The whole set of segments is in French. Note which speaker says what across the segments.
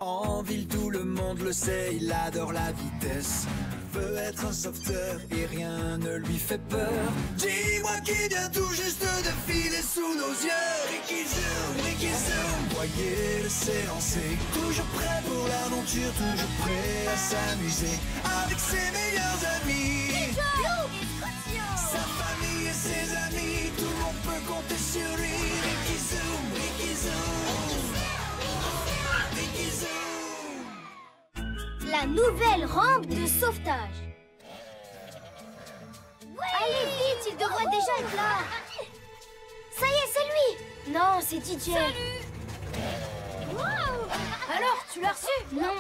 Speaker 1: En ville, tout le monde le sait, il adore la vitesse. Veut être un sauveteur et rien ne lui fait peur. Dis-moi qui vient tout juste de filer sous nos yeux. Ricky Zoom, voyez-le s'élancer. Toujours prêt pour l'aventure, toujours prêt à s'amuser. Avec ses meilleurs amis, sa famille et ses amis, tout le monde peut compter sur lui. Ricky Zoom, Ricky Zoom, Ricky Zoom.
Speaker 2: La nouvelle rampe de sauvetage. Allez vite, il devrait déjà être là. Ça y est, c'est lui. Non, c'est DJ.
Speaker 3: Salut. Wow. Alors, tu l'as reçu?
Speaker 2: Non,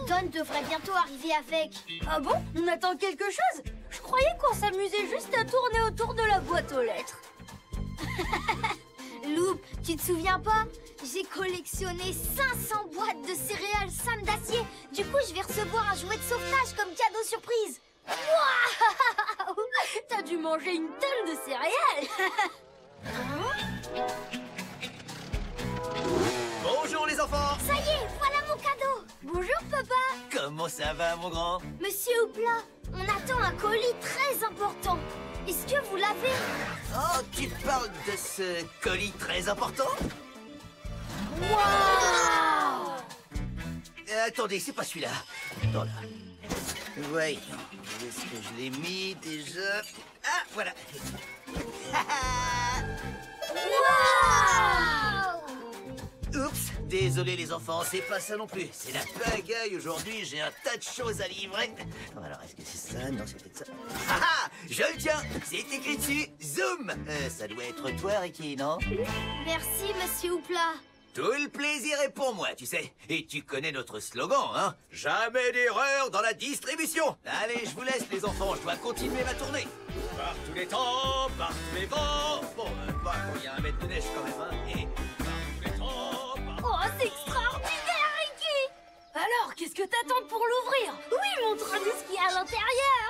Speaker 2: Don devrait bientôt arriver avec.
Speaker 3: Ah bon? On attend quelque chose? Je croyais qu'on s'amusait juste à tourner autour de la boîte aux lettres.
Speaker 2: Loup, tu te souviens pas? J'ai collectionné 500 boîtes de céréales Sam d'acier. Du coup, je vais recevoir un jouet de sauvetage comme cadeau surprise.
Speaker 3: Waouh! T'as dû manger une tonne de céréales.
Speaker 4: Bonjour les enfants!
Speaker 2: Ça y est, voilà mon cadeau.
Speaker 3: Bonjour papa.
Speaker 4: Comment ça va mon grand?
Speaker 2: Monsieur Hoopla, on attend un colis très important. Est-ce que vous l'avez?
Speaker 4: Oh, tu parles de ce colis très important?
Speaker 2: Waouh!
Speaker 4: Attendez, c'est pas celui-là. Attends là. Voyons, où est-ce que je l'ai mis déjà? Ah, voilà.
Speaker 2: Waouh!
Speaker 4: Oups, désolé les enfants, c'est pas ça non plus. C'est la pagaille aujourd'hui, j'ai un tas de choses à livrer. Alors, est-ce que c'est ça? Non, c'est peut-être ça. Ah ah, je le tiens, c'est écrit dessus, Zoom. Ça doit être toi, Ricky, non?
Speaker 2: Merci, monsieur Hoopla.
Speaker 4: Tout le plaisir est pour moi, tu sais. Et tu connais notre slogan, hein? Jamais d'erreur dans la distribution. Allez, je vous laisse, les enfants, je dois continuer ma tournée. Par tous les temps, par tous les vents. Bon, pas quand il y a 1 mètre de neige quand même, hein? Et par tous les temps, par...
Speaker 3: Oh, c'est extraordinaire, Ricky! Alors, qu'est-ce que t'attends pour l'ouvrir? Oui, montre-nous ce qu'il y a à l'intérieur.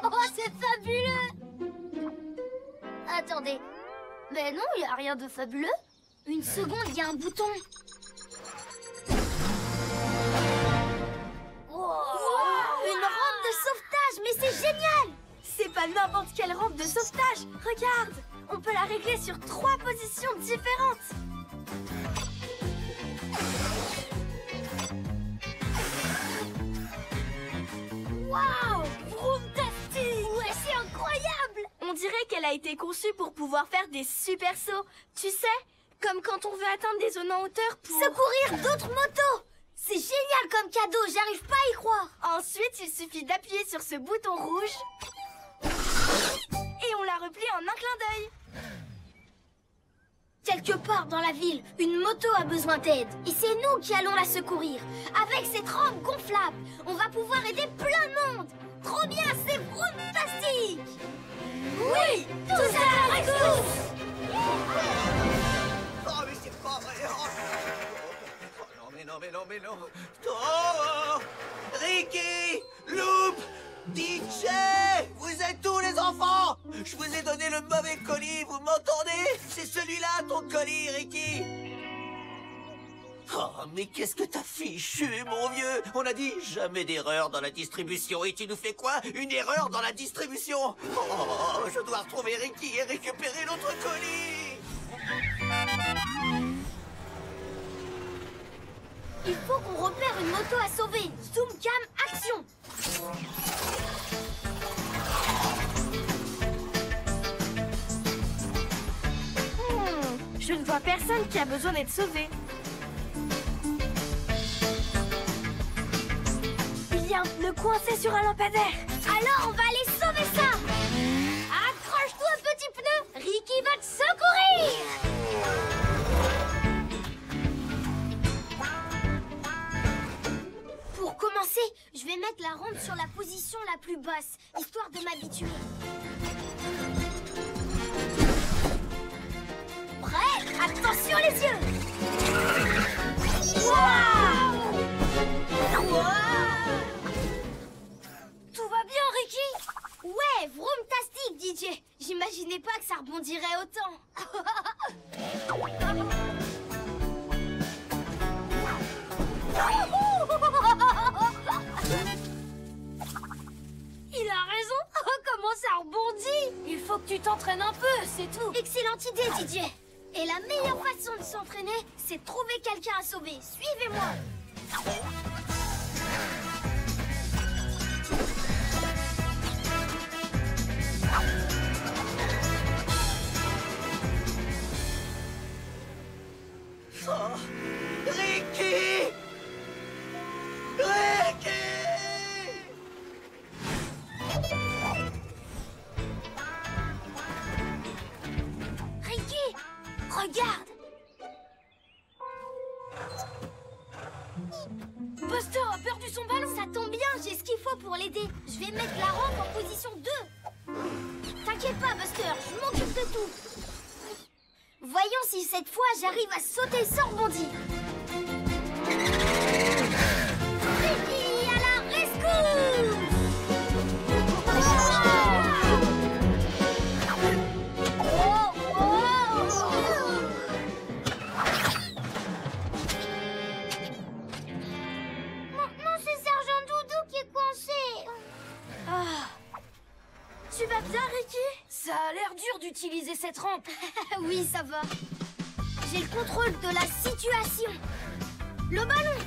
Speaker 2: Oh, c'est fabuleux! Attendez, mais non, il n'y a rien de fabuleux. Une seconde, il y a un bouton. Une rampe de sauvetage, mais c'est génial!
Speaker 3: C'est pas n'importe quelle rampe de sauvetage. Regarde, on peut la régler sur 3 positions différentes. Waouh! Vroomtastic!
Speaker 2: Ouais, c'est incroyable!
Speaker 3: On dirait qu'elle a été conçue pour pouvoir faire des super sauts. Tu sais, comme quand on veut atteindre des zones en hauteur pour...
Speaker 2: Secourir d'autres motos! C'est génial comme cadeau, j'arrive pas à y croire!
Speaker 3: Ensuite, il suffit d'appuyer sur ce bouton rouge. Et on la replie en un clin d'œil.
Speaker 2: Quelque part dans la ville, une moto a besoin d'aide. Et c'est nous qui allons la secourir. Avec cette rampe gonflable, on va pouvoir aider plein de monde. Trop bien, c'est fantastique!
Speaker 3: Oui,
Speaker 2: tous à la rescousse!
Speaker 4: Oh, mais c'est pas vrai! Oh, non, mais non, mais non, mais non! Oh! Ricky! Loop! DJ! Vous êtes tous les enfants? Je vous ai donné le mauvais colis, vous m'entendez? C'est celui-là ton colis, Ricky! Oh, mais qu'est-ce que t'as fichu, mon vieux? On a dit jamais d'erreur dans la distribution. Et tu nous fais quoi? Une erreur dans la distribution? Oh, je dois retrouver Ricky et récupérer notre colis!
Speaker 2: Il faut qu'on repère une moto à sauver. Zoom cam, action!
Speaker 3: Je ne vois personne qui a besoin d'être sauvé. Il y a un pneu coincé sur un lampadaire.
Speaker 2: Alors on va aller sauver ça! Accroche-toi, petit pneu! Ricky va te secourir! Pour commencer, je vais mettre la rampe sur la position la plus basse, histoire de m'habituer. Prêt? Attention les yeux! Waouh!
Speaker 3: Tout va bien, Ricky?
Speaker 2: Ouais, vroomtastic, DJ. J'imagine J'imaginais pas que ça rebondirait autant.
Speaker 3: Il a raison. Comment ça rebondit? Il faut que tu t'entraînes un peu, c'est tout.
Speaker 2: Excellente idée, DJ. Et la meilleure façon de s'entraîner, c'est de trouver quelqu'un à sauver. Suivez-moi.
Speaker 4: Oh, Ricky! Ricky!
Speaker 2: Ricky, regarde.
Speaker 3: Buster a perdu son ballon.
Speaker 2: Ça tombe bien, j'ai ce qu'il faut pour l'aider. Je vais mettre la rampe en position 2. T'inquiète pas, Buster, je m'occupe de tout. Voyons si cette fois j'arrive à sauter sans rebondir. Ricky, à la rescousse! Maintenant, c'est Sergent Doudou qui est coincé.
Speaker 3: Tu vas bien, Ricky? Ça a l'air dur d'utiliser cette rampe.
Speaker 2: Oui, ça va. J'ai le contrôle de la situation. Le ballon.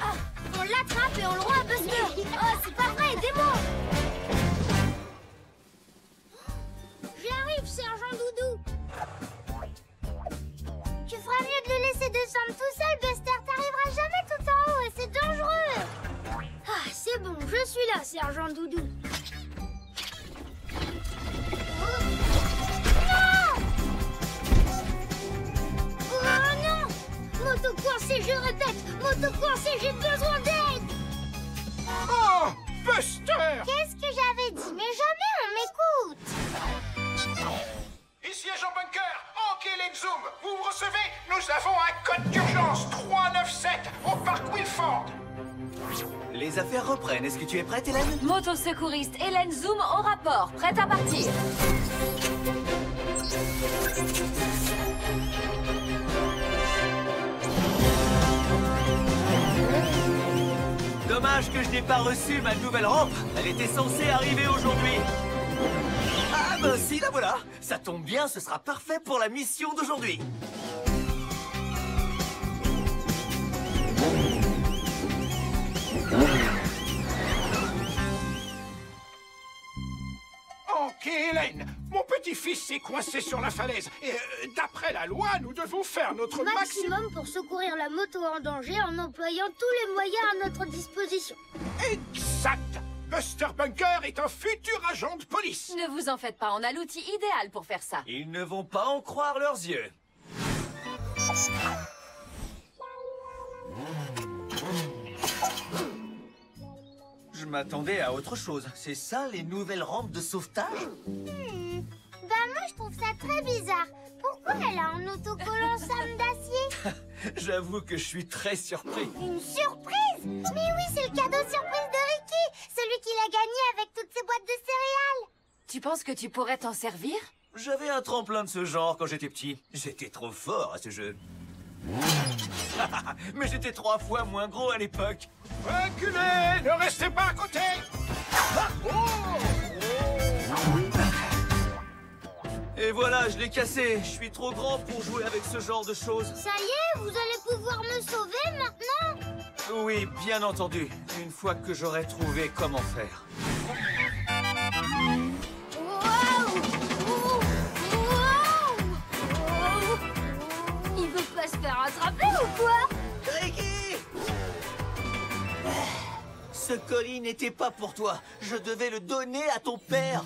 Speaker 2: Ah, on l'attrape et on le rend à Buster. Oh, c'est pas vrai, aidez-moi. J'y arrive, Sergent Doudou. Tu feras mieux de le laisser descendre tout seul, Buster. T'arriveras jamais tout en haut et c'est dangereux. Ah, c'est bon, je suis là, Sergent Doudou. Moto coincée, je répète, moto coincée, j'ai besoin d'aide.
Speaker 5: Oh, Buster!
Speaker 2: Qu'est-ce que j'avais dit? Mais jamais on m'écoute.
Speaker 5: Ici Agent Bunker, OK les Zoom, vous me recevez? Nous avons un code d'urgence 397 au parc Wilford.
Speaker 4: Les affaires reprennent. Est-ce que tu es prête, Hélène?
Speaker 3: Motosecouriste Hélène Zoom au rapport, prête à partir.
Speaker 4: Dommage que je n'ai pas reçu ma nouvelle rampe. Elle était censée arriver aujourd'hui. Ah ben si, la voilà. Ça tombe bien, ce sera parfait pour la mission d'aujourd'hui.
Speaker 5: OK Hélène, mon petit-fils s'est coincé sur la falaise. Et d'après la loi, nous devons faire notre maximum.
Speaker 2: Maximum pour secourir la moto en danger en employant tous les moyens à notre disposition.
Speaker 5: Exact. Buster Bunker est un futur agent de police.
Speaker 3: Ne vous en faites pas, on a l'outil idéal pour faire ça.
Speaker 4: Ils ne vont pas en croire leurs yeux. Je m'attendais à autre chose. C'est ça, les nouvelles rampes de sauvetage?
Speaker 2: Bah moi je trouve ça très bizarre. Pourquoi elle a un autocollant Sam d'acier?
Speaker 4: J'avoue que je suis très surpris.
Speaker 2: Une surprise? Mais oui, c'est le cadeau surprise de Ricky, celui qu'il a gagné avec toutes ses boîtes de céréales.
Speaker 3: Tu penses que tu pourrais t'en servir?
Speaker 4: J'avais un tremplin de ce genre quand j'étais petit. J'étais trop fort à ce jeu. Mais j'étais 3 fois moins gros à l'époque.
Speaker 5: Reculez, ne restez pas à côté. Ah, oh.
Speaker 4: Et voilà, je l'ai cassé. Je suis trop grand pour jouer avec ce genre de choses.
Speaker 2: Ça y est, vous allez pouvoir me sauver maintenant?
Speaker 4: Oui, bien entendu. Une fois que j'aurai trouvé comment faire.
Speaker 2: Wow! Wow!
Speaker 3: Il veut pas se faire attraper ou quoi?
Speaker 4: Ricky! Ce colis n'était pas pour toi. Je devais le donner à ton père.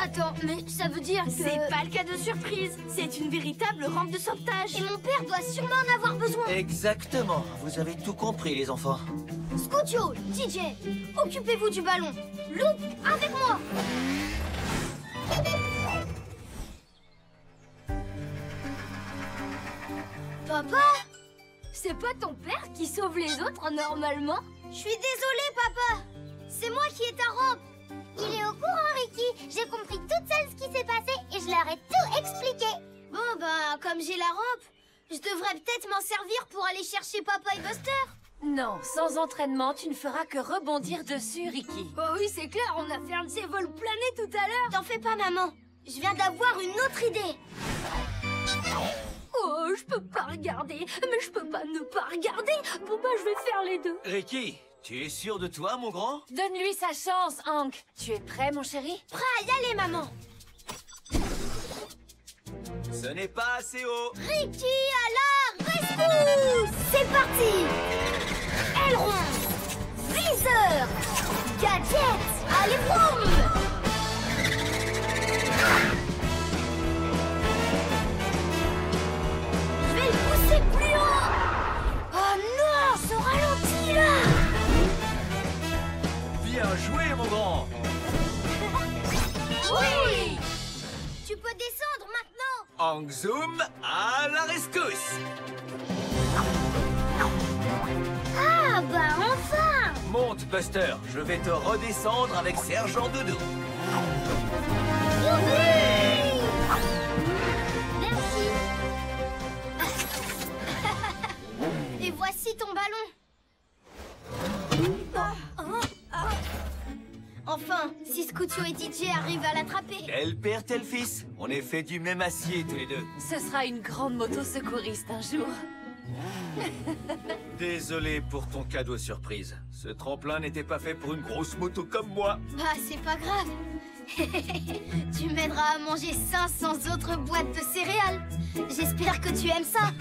Speaker 2: Attends, mais ça veut dire que...
Speaker 3: C'est pas le cadeau surprise, c'est une véritable rampe de sauvetage.
Speaker 2: Et mon père doit sûrement en avoir besoin.
Speaker 4: Exactement. Vous avez tout compris, les enfants.
Speaker 2: Scootio, DJ, occupez-vous du ballon. Loop, avec moi. Papa?
Speaker 3: C'est pas ton père qui sauve les autres normalement?
Speaker 2: Je suis désolée, papa. C'est moi qui ai ta rampe. Il est au courant, Ricky. J'ai compris toute seule ce qui s'est passé et je leur ai tout expliqué. Bon, bah, comme j'ai la rampe, je devrais peut-être m'en servir pour aller chercher Papa et Buster.
Speaker 3: Non, sans entraînement, tu ne feras que rebondir dessus, Ricky.
Speaker 6: Oh oui, c'est clair, on a fait un de ces vols planés tout à l'heure.
Speaker 2: T'en fais pas, maman. Je viens d'avoir une autre idée.
Speaker 6: Oh, je peux pas regarder, mais je peux pas ne pas regarder. Bon bah, je vais faire les deux.
Speaker 4: Ricky, tu es sûr de toi, mon grand?
Speaker 3: Donne-lui sa chance, Hank. Tu es prêt, mon chéri?
Speaker 2: Prêt à y aller, maman.
Speaker 4: Ce n'est pas assez haut.
Speaker 2: Ricky à la rescousse. C'est parti. Aileron, viseur, gadget, allez boum. Je vais le pousser plus haut. Oh non, ce ralenti là.
Speaker 4: Bien joué, mon grand.
Speaker 2: Oui. Tu peux descendre maintenant.
Speaker 4: Hank Zoom à la rescousse.
Speaker 2: Ah bah enfin.
Speaker 4: Monte, Buster. Je vais te redescendre avec Sergent Doudou.
Speaker 2: Youpi. Merci. Et voici ton ballon. Enfin, si Scootio et DJ arrivent à l'attraper.
Speaker 4: Tel père, tel fils. On est fait du même acier tous les deux.
Speaker 3: Ce sera une grande moto secouriste un jour.
Speaker 4: Désolé pour ton cadeau surprise. Ce tremplin n'était pas fait pour une grosse moto comme moi.
Speaker 2: Bah, c'est pas grave. Tu m'aideras à manger 500 autres boîtes de céréales. J'espère que tu aimes ça.